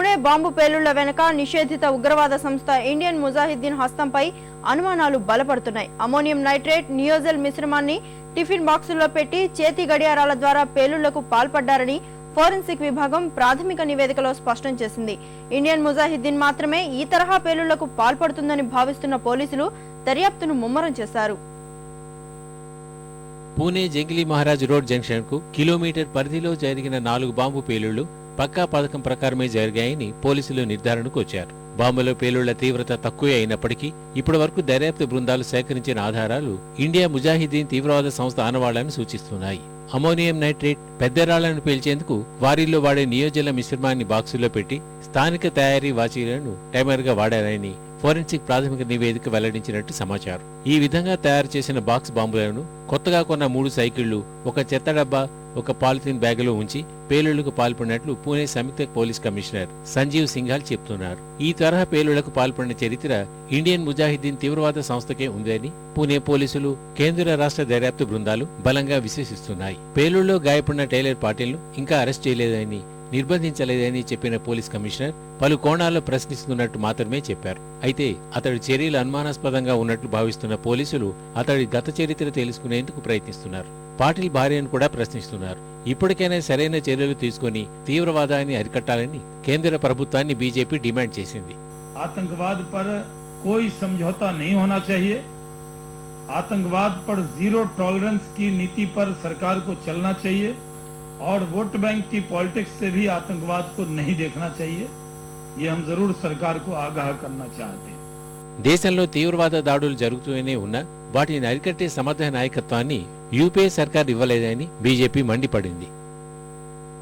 Pune bomb పేలుళ్ల వెనుక నిషేధిత ఉగ్రవాద సంస్థ ఇండియన్ ముజాహిద్దీన్ హస్తంపై అనుమానాలు బలపడుతున్నాయి. అమోనియం నైట్రేట్, నియోజల్ మిశ్రమాన్ని టిఫిన్ బాక్సుల్లో పెట్టి చేతి గడియారాల ద్వారా పేలుళ్లకు పాల్పడ్డారని ఫోరెన్సిక్ విభాగం ప్రాథమిక నివేదికలో స్పష్టం చేసింది. ఇండియన్ ముజాహిద్దీన్ మాత్రమే ఈ తరహా పేలుళ్లకు పాల్పడుతుందని భావిస్తున్న పోలీసులు దర్యాప్తును ముమ్మరం చేశారు. పూణే జంగిలీ మహారాజ్ రోడ్ జంక్షన్ కు కిలోమీటర్ పరిధిలో జరిగిన 4 బాంబు పేలుళ్లు పక్కా పథకం ప్రకారమే జరిగాయని పోలీసులు నిర్ధారణకు వచ్చారు. బాంబుల పేలుళ్ల తీవ్రత తక్కువే అయినప్పటికీ ఇప్పటి వరకు దర్యాప్తు బృందాలు సేకరించిన ఆధారాలు ఇండియా ముజాహిద్దీన్ తీవ్రవాద సంస్థ ఆనవాళ్లను సూచిస్తున్నాయి. అమోనియం నైట్రేట్, పెద్ద రాళ్లను పేల్చేందుకు వారిల్లో వాడే నియోజల మిశ్రమాన్ని బాక్సుల్లో పెట్టి స్థానిక తయారీ వాచీలను టైమర్ గా వాడారని ఫోరెన్సిక్ ప్రాథమిక నివేదిక వెల్లడించినట్టు సమాచారం. ఈ విధంగా తయారు చేసిన బాక్స్ బాంబులను కొత్తగా కొన్న 3 సైకిళ్లు, ఒక చెత్త డబ్బా, ఒక పాలిథిన్ బ్యాగులో ఉంచి పేలుళ్లకు పాల్పడినట్లు పూణే సంయుక్త పోలీస్ కమిషనర్ సంజీవ్ సింఘాల్ చెబుతున్నారు. ఈ తరహా పేలుళ్లకు పాల్పడిన చరిత్ర ఇండియన్ ముజాహిద్దీన్ తీవ్రవాద సంస్థకే ఉందని పూణే పోలీసులు, కేంద్ర రాష్ట్ర దర్యాప్తు బృందాలు బలంగా విశ్వసిస్తున్నాయి. పేలుళ్లలో గాయపడిన టైలర్ పాటిల్ను ఇంకా అరెస్ట్ చేయలేదని, నిర్బంధించలేదని చెప్పిన పోలీస్ కమిషనర్ పలు కోణాల్లో ప్రశ్నిస్తున్నట్టు మాత్రమే చెప్పారు. అయితే అతడి చర్యలు అనుమానాస్పదంగా ఉన్నట్లు భావిస్తున్న పోలీసులు అతడి గత చరిత్ర తెలుసుకునేందుకు ప్రయత్నిస్తున్నారు. పాటిల్ భార్యను కూడా ప్రశ్నిస్తున్నారు. ఇప్పటికైనా సరైన చర్యలు తీసుకుని తీవ్రవాదాన్ని అరికట్టాలని కేంద్ర ప్రభుత్వాన్ని బీజేపీ డిమాండ్ చేసింది. आतंकवाद पर कोई समझौता नहीं होना चाहिए। आतंकवाद पर जीरो टॉलरेंस की नीति पर सरकार को चलना चाहिए और वोट बैंक की पॉलिटिक्स से भी आतंकवाद को नहीं देखना चाहिए। ये हम जरूर सरकार को आगाह करना चाहते हैं। దేశంలో తీవ్రవాద దాడులు జరుగుతూనే ఉన్నా వాటిని అరికట్టే సమర్థ నాయకత్వాన్ని యూపీఏ సర్కార్ ఇవ్వలేదని బీజేపీ మండిపడింది.